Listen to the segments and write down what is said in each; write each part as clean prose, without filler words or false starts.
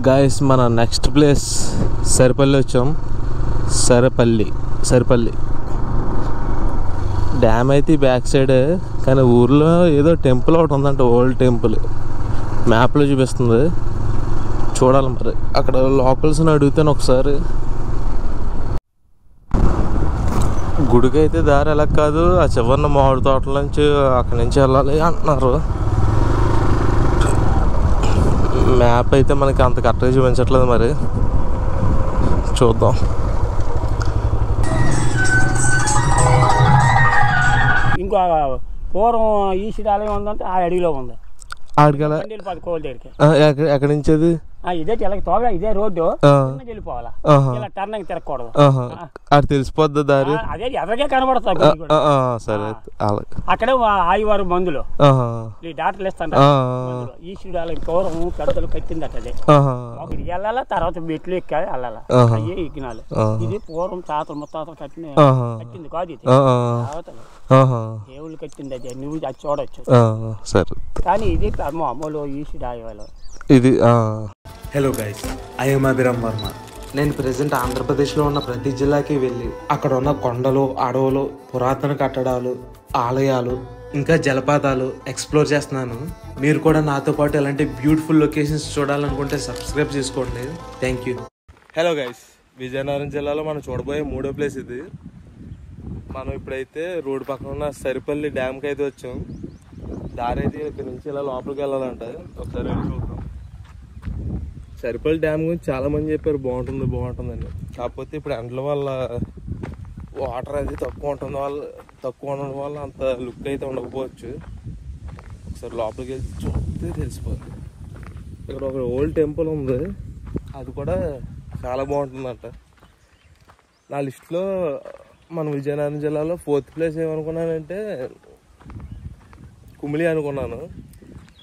Guys మన next place Saripalli వచ్చాం. Saripalli dam అయితే బ్యాక్ సైడే, కానీ ఊర్లో ఏదో టెంపుల్ ఒకటి ఉందంట, ఓల్డ్ టెంపుల్ మ్యాప్లో చూపిస్తుంది. చూడాలి మరి, అక్కడ లోకల్స్ని అడుగుతాను ఒకసారి. గుడికి అయితే దారి ఎలా కాదు, ఆ చివరిన మామిడి తోటల నుంచి అక్కడి నుంచి వెళ్ళాలి అంటున్నారు. మ్యాప్ అయితే మనకి అంత కరెక్ట్గా చూపించట్లేదు, మరి చూద్దాం. ఇంకో పూర్వం ఈసిడి ఆలయం ఉందంటే ఆ అడవిలో ఉంది. ఆడికెలా ఎక్కడి నుంచి అది ఇదే తోగా ఇదే రోడ్డు వెళ్ళిపోవాలా, ఇలా టర్నింగ్ తిరగకూడదు. అది తెలిసిపోద్ది దారి, అదే ఎదరికే కనబడతాయి. సరే అక్కడే ఆదివారం మందులు ఈ డాక్టర్లు ఇస్తాను. ఈశ్వరుడు ఆలయం పూర్వం పెద్దలు కట్టిందట. అదే వెళ్ళాలా, తర్వాత మెట్లు ఎక్కాలి వెళ్ళాలా, అయ్యే ఎక్కినాలు. ఇది పూర్వం తాతలు ముత్తాతలు కట్టింది కాదు, ఇది దేవుళ్ళు కట్టింది. అదే నువ్వు అది చూడొచ్చు. కానీ ఇది మామూలు ఈశ్వరుడు ఆలయం ఇది. Hello guys, I am Abhiram Varma. నేను ప్రెసెంట్ ఆంధ్రప్రదేశ్లో ఉన్న ప్రతి జిల్లాకి వెళ్ళి అక్కడ ఉన్న కొండలు, అడవులు, పురాతన కట్టడాలు, ఆలయాలు, ఇంకా జలపాతాలు ఎక్స్ప్లోర్ చేస్తున్నాను. మీరు కూడా నాతో పాటు ఇలాంటి బ్యూటిఫుల్ లొకేషన్స్ చూడాలనుకుంటే సబ్స్క్రైబ్ చేసుకోండి. Thank you. Hello guys, Vizianagaram జిల్లాలో మనం చూడబోయే మూడో ప్లేస్ ఇది. మనం ఇప్పుడైతే రోడ్డు పక్కన ఉన్న సరిపల్లి డ్యామ్కి అయితే వచ్చాం. దారి అయితే ఇక్కడ నుంచి ఇలా లోపలికి వెళ్ళాలంట. ఒకసారి చూద్దాం. సరిపల్లి డ్యామ్ గురించి చాలా మంది చెప్పారు బాగుంటుందని. కాకపోతే ఇప్పుడు ఎండల వల్ల వాటర్ అది తక్కువ ఉండడం వల్ల అంత లుక్ అయితే ఉండకపోవచ్చు. ఒకసారి లోపలికి వెళ్ళి చూస్తే తెలిసిపోతుంది. ఇక్కడ ఒక ఓల్డ్ టెంపుల్ ఉంది, అది కూడా చాలా బాగుంటుందంట. నా లిస్ట్లో మన విజయనగరం జిల్లాలో 4th ప్లేస్ ఏమనుకున్నానంటే కుమిలి అనుకున్నాను.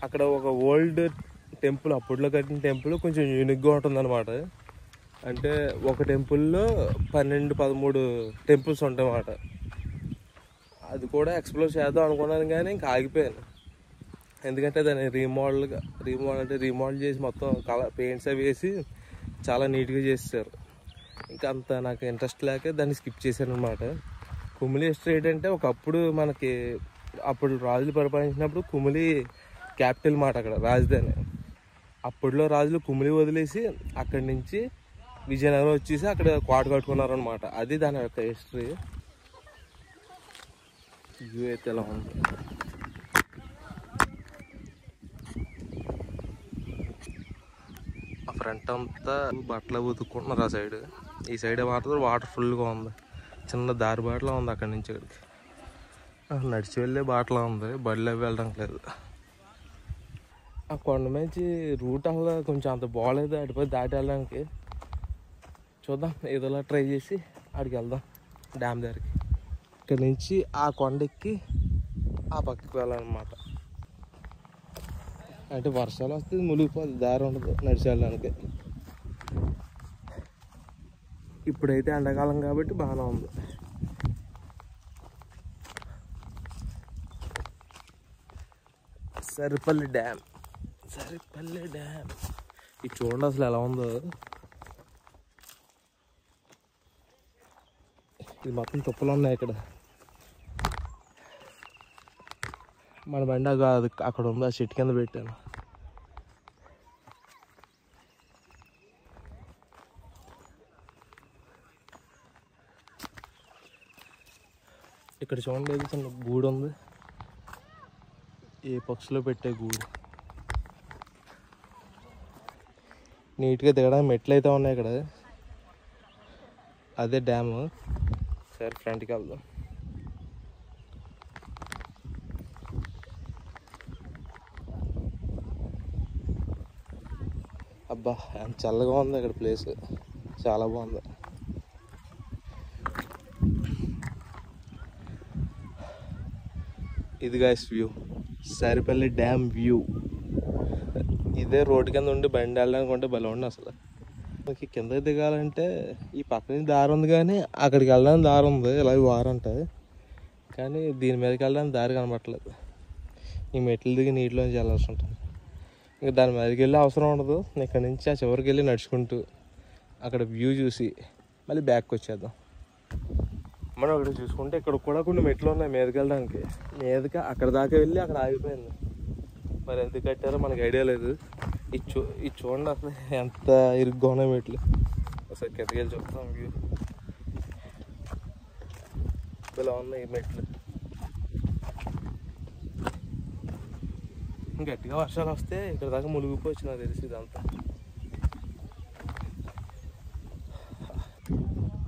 అక్కడ ఒక ఓల్డ్ టెంపుల్, అప్పట్లో కట్టిన టెంపుల్ కొంచెం యూనిక్గా ఉంటుందన్నమాట. అంటే ఒక టెంపుల్లో 12-13 టెంపుల్స్ ఉంటాయన్నమాట. అది కూడా ఎక్స్ప్లోర్ చేద్దాం అనుకున్నాను, కానీ ఇంకా ఆగిపోయాను. ఎందుకంటే దాన్ని రీమోడల్ చేసి మొత్తం పెయింట్స్ అవి వేసి చాలా నీట్గా చేసేసారు. ఇంకా అంత నాకు ఇంట్రెస్ట్ లేక దాన్ని స్కిప్ చేశాను అనమాట. కుమిలి హిస్టరీ ఏంటంటే, ఒకప్పుడు మనకి అప్పుడు రాజులు పరిపాలించినప్పుడు కుమిలి క్యాపిటల్ మాట, అక్కడ రాజధాని. అప్పట్లో రాజులు కుమిలి వదిలేసి అక్కడి నుంచి విజయనగరం వచ్చేసి అక్కడ కోట కట్టుకున్నారు అనమాట. అది దాని యొక్క హిస్టరీ. వ్యూ అయితే ఎలా ఉంది. ఆ ఫ్రంట్ అంతా బట్టలు ఉతుక్కుంటున్నారు. ఆ సైడ్, ఈ సైడ్ మాత్రం వాటర్ ఫుల్గా ఉంది. చిన్న దారి బాటలో ఉంది అక్కడి నుంచి ఇక్కడికి. నడిచి వెళ్ళే బాటలో ఉంది, బళ్ళు అవి వెళ్ళడం లేదు. ఆ కొండ మంచి రూట్ అసలు కొంచెం అంత బాగలేదు, అటుపోయి దాటి వెళ్ళడానికి. చూద్దాం, ఏదోలా ట్రై చేసి అక్కడికి వెళ్దాం డ్యామ్ దగ్గరికి. ఇక్కడ నుంచి ఆ కొండ ఎక్కి ఆ పక్కకి వెళ్ళాలన్నమాట. అంటే వర్షాలు వస్తే మునిగిపోతుంది, దారి ఉండదు నడిచి వెళ్ళడానికి. ఇప్పుడైతే ఎండాకాలం కాబట్టి బాగానే ఉంది. సరిపల్లి డ్యామ్ ఇది చూడండి అసలు ఎలా ఉందో. ఇది మొత్తం తుప్పలు ఉన్నాయి ఇక్కడ. మన బండి అది అక్కడ ఉంది, ఆ చెట్టు కింద పెట్టాను. ఇక్కడ చూడండి, ఏది చిన్న గూడు ఉంది, ఏ పక్షులో పెట్టే గూడు. నీట్గా దిగడానికి మెట్లు అయితే ఉన్నాయి ఇక్కడ. అదే డ్యాము. సరే ఫ్రంట్కి వెళ్దాం. అబ్బా ఎంత చల్లగా ఉంది ఇక్కడ ప్లేస్, చాలా బాగుంది. ఇది guys view, Saripalli dam view. ఇదే రోడ్డు కింద ఉండి బండి వెళ్ళడానికి ఉంటే భలే ఉండి అసలు. మనకి కిందకి దిగాలంటే ఈ పక్క నుంచి దారి ఉంది, కానీ అక్కడికి వెళ్ళడానికి దారి ఉంది, ఇలా వారంటాయి. కానీ దీని మీదకి వెళ్ళడానికి దారి కనబట్టలేదు. ఈ మెట్లు దిగి నీటిలోంచి వెళ్ళాల్సి ఉంటుంది. ఇంకా దాని మీదకి వెళ్ళి అవసరం ఉండదు. ఇక్కడ నుంచి ఆ చివరికి వెళ్ళి నడుచుకుంటూ అక్కడ వ్యూ చూసి మళ్ళీ బ్యాక్కి వచ్చేద్దాం. మనం అక్కడ చూసుకుంటే ఇక్కడ కూడా కొన్ని మెట్లు ఉన్నాయి మీదకి వెళ్ళడానికి. మీదకి అక్కడ దాకా వెళ్ళి అక్కడ ఆగిపోయింది. మరి ఎందుకు కట్టారో మనకు ఐడియా లేదు. ఇది చూడండి అసలు ఎంత ఇరుగ్గా ఉన్నాయి మెట్లు. ఒకసారి కిందకి వెళ్ళి చూస్తాం వ్యూ. ఇలా ఉన్నాయి ఈ మెట్లు. గట్టిగా వర్షాలు వస్తే ఇక్కడ దాకా మునిగిపోవచ్చు నాకు తెలిసి. ఇదంతా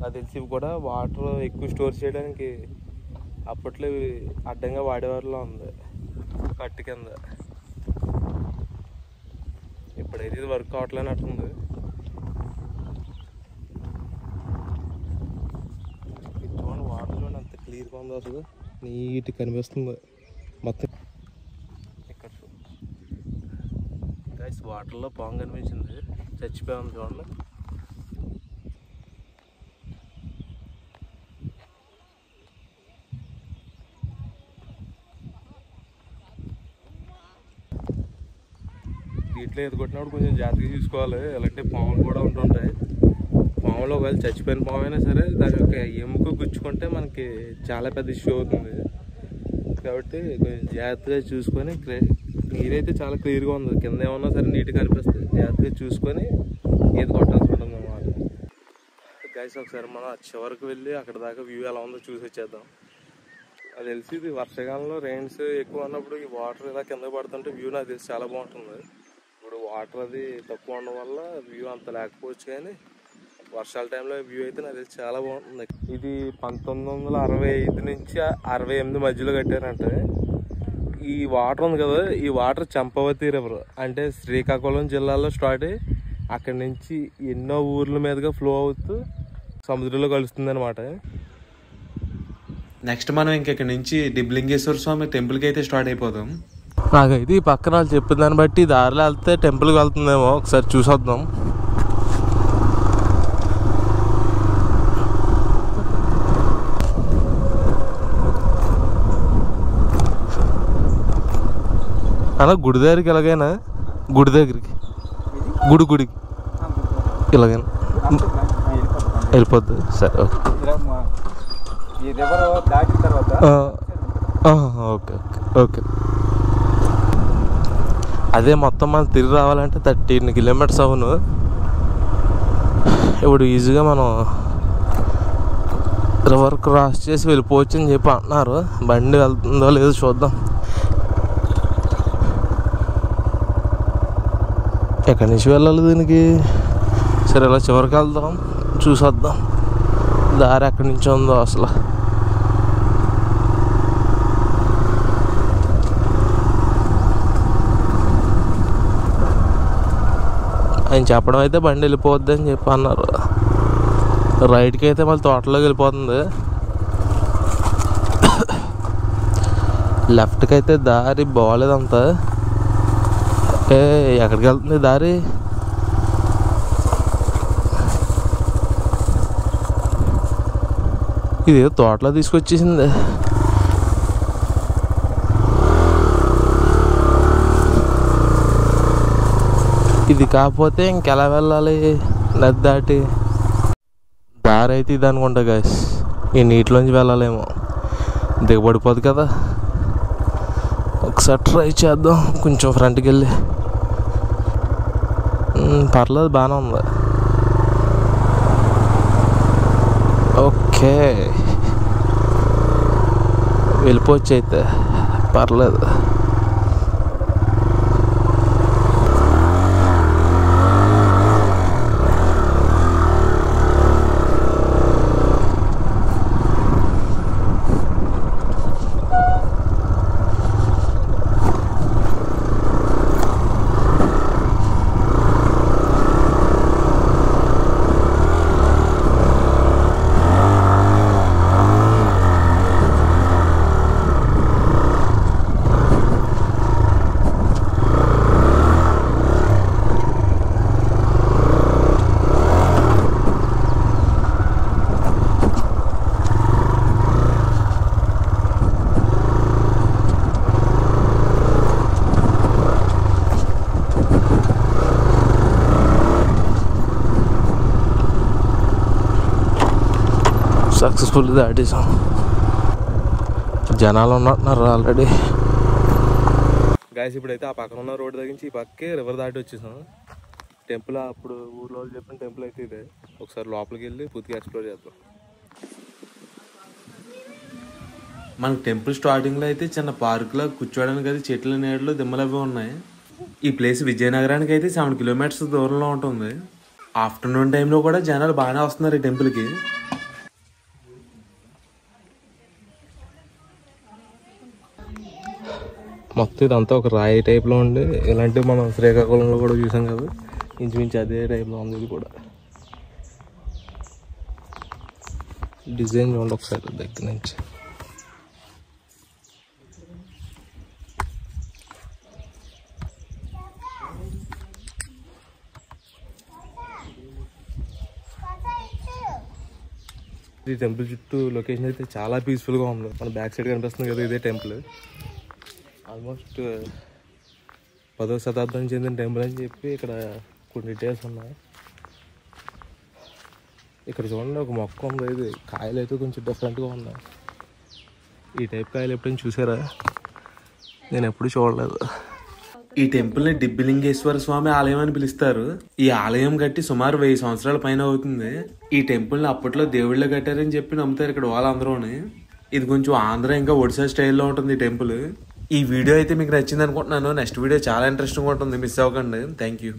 నాకు తెలిసి ఇవి కూడా వాటర్ ఎక్కువ స్టోర్ చేయడానికి అప్పట్లో ఇవి అడ్డంగా వాడేవారిలో ఉంది కట్టు కింద. ఇప్పుడైతే ఇది వర్క్ అవట్లేనట్టుంది. చూడండి వాటర్ చూడండి అంత క్లియర్గా ఉందో అసలు నీట్గా కనిపిస్తుంది మొత్తం. ఇక్కడ గైస్ వాటర్లో పాము కనిపించింది, చచ్చిపోయాం చూడండి. దీంట్లో ఎదుకొట్టినప్పుడు కొంచెం జాగ్రత్తగా చూసుకోవాలి. అలాంటి పాములు కూడా ఉంటుంటాయి. పాములో ఒకవేళ చచ్చిపోయిన పాము అయినా సరే దాని యొక్క ఎముక గుచ్చుకుంటే మనకి చాలా పెద్ద ఇష్యూ అవుతుంది. కాబట్టి కొంచెం జాగ్రత్తగా చూసుకొని, నీరైతే చాలా క్లియర్గా ఉంది, కింద ఏమన్నా సరే నీట్గా కనిపిస్తుంది. జాగ్రత్తగా చూసుకొని ఈత కొట్టాల్సి ఉంటుంది అన్నమాట. గైస్ ఒకసారి మనం చివరికి వెళ్ళి అక్కడ దాకా వ్యూ ఎలా ఉందో చూసి వచ్చేద్దాం. అది తెలిసి ఇది వర్షాకాలంలో రెయిన్స్ ఎక్కువ ఉన్నప్పుడు ఈ వాటర్ ఇలా కింద పడుతుంటే వ్యూ నాకు తెలిసి చాలా బాగుంటుంది. ఇప్పుడు వాటర్ అది తక్కువ ఉండడం వల్ల వ్యూ అంత లేకపోవచ్చు, కానీ వర్షాల టైంలో వ్యూ అయితే నాకు తెలిసి చాలా బాగుంటుంది. ఇది 1965 నుంచి 68 మధ్యలో కట్టారంటే. ఈ వాటర్ ఉంది కదా, ఈ వాటర్ చంపావతి రివర్ అంటే శ్రీకాకుళం జిల్లాలో స్టార్ట్ అయ్యి అక్కడి నుంచి ఎన్నో ఊర్ల మీదుగా ఫ్లో అవుతూ సముద్రంలో కలుస్తుంది అనమాట. నెక్స్ట్ మనం ఇక్కడ నుంచి డిబ్లింగేశ్వర స్వామి టెంపుల్కి అయితే స్టార్ట్ అయిపోదాం. నాకైతే ఈ పక్కన వాళ్ళు చెప్పిన దాన్ని బట్టి దారిలో వెళ్తే టెంపుల్కి వెళ్తుందేమో, ఒకసారి చూసొద్దాం. అలా గుడి దగ్గరికి ఎలాగైనా గుడి దగ్గరికి గుడికి ఇలాగైనా వెళ్ళిపోద్ది. సరే ఓకే ఓకే. అదే మొత్తం మనం తిరిగి రావాలంటే 13 కిలోమీటర్స్ అవును. ఇప్పుడు ఈజీగా మనం రివర్ క్రాస్ చేసి వెళ్ళిపోవచ్చు అని చెప్పి అంటున్నారు. బండి వెళ్తుందో లేదో చూద్దాం. ఎక్కడి నుంచి వెళ్ళాలి దీనికి? సరే ఇలా చివరికి వెళ్దాం, చూసొద్దాం దారి ఎక్కడి నుంచి ఉందో అసలు. ఆయన చెప్పడం అయితే బండి వెళ్ళిపోద్ది అని చెప్పి అన్నారు. రైట్కి అయితే మళ్ళీ తోటలోకి వెళ్ళిపోతుంది. లెఫ్ట్కి అయితే దారి బాగోలేదంతా. ఎక్కడికి వెళ్తుంది దారి? ఇది తోటలో తీసుకొచ్చేసింది. ఇది కాకపోతే ఇంకెలా వెళ్ళాలి నది దాటి? దారి అయితే ఇది అనుకుంటా గైస్. ఈ నీటిలోంచి వెళ్ళాలేమో, దిగబడిపోదు కదా. ఒకసారి ట్రై చేద్దాం కొంచెం ఫ్రంట్కి వెళ్ళి. పర్లేదు, బాగానే ఉంది. ఓకే వెళ్ళిపోవచ్చు అయితే, పర్లేదు. సక్సెస్ఫుల్ దాటేసాం. జనాలు ఉన్నట్టున్నారు ఆల్రెడీ. గాయస్ ఇప్పుడైతే ఆ పక్కన ఉన్న రోడ్డు తగ్గించి ఈ పక్కే రివర్ దాటి వచ్చేసాం. టెంపుల్ అప్పుడు ఊర్లో చెప్పిన టెంపుల్ అయితే ఇదే. ఒకసారి లోపలికి వెళ్ళి పూర్తిగా ఎక్స్ప్లోర్ చేద్దాం. మనకి టెంపుల్ స్టార్టింగ్లో అయితే చిన్న పార్కులో కూర్చోవడానికి అయితే చెట్ల నీడలు దిమ్మలు అవి ఉన్నాయి. ఈ ప్లేస్ విజయనగరానికి అయితే 7 కిలోమీటర్స్ దూరంలో ఉంటుంది. ఆఫ్టర్నూన్ టైంలో కూడా జనాలు బాగానే వస్తున్నారు ఈ టెంపుల్కి. మొత్తం ఇదంతా ఒక రాయి టైప్లో ఉండి, ఇలాంటివి మనం శ్రీకాకుళంలో కూడా చూసాం కదా, ఇంచుమించు అదే టైప్లో ఉంది. ఇది కూడా డిజైన్ చూడండి ఒకసారి దగ్గర నుంచి. ఈ టెంపుల్ చుట్టూ లొకేషన్ అయితే చాలా పీస్ఫుల్గా ఉంది. మన బ్యాక్ సైడ్ కనిపిస్తుంది కదా, ఇదే టెంపుల్. ఆల్మోస్ట్ 10వ శతాబ్దానికి చెందిన టెంపుల్ అని చెప్పి ఇక్కడ కొన్ని డీటెయిల్స్ ఉన్నాయి. ఇక్కడ చూడండి ఒక మొక్క ఉంది. ఇది కాయలు అయితే కొంచెం డిఫరెంట్గా ఉన్నాయి. ఈ టైప్ కాయలు ఎప్పుడైనా చూసారా? నేను ఎప్పుడు చూడలేదు. ఈ టెంపుల్ ని డిబ్బిలింగేశ్వర స్వామి ఆలయం అని పిలుస్తారు. ఈ ఆలయం కట్టి సుమారు 1000 సంవత్సరాల పైన అవుతుంది. ఈ టెంపుల్ ని అప్పట్లో దేవుళ్ళ కట్టారని చెప్పి నమ్ముతారు ఇక్కడ వాళ్ళందరూని. ఇది కొంచెం ఆంధ్ర ఇంకా ఒడిశా స్టైల్లో ఉంటుంది ఈ టెంపుల్. ఈ వీడియో అయితే మీకు నచ్చింది అనుకుంటున్నాను. నెక్స్ట్ వీడియో చాలా ఇంట్రెస్టింగ్ ఉంటుంది, మిస్ అవ్వకండి. Thank you.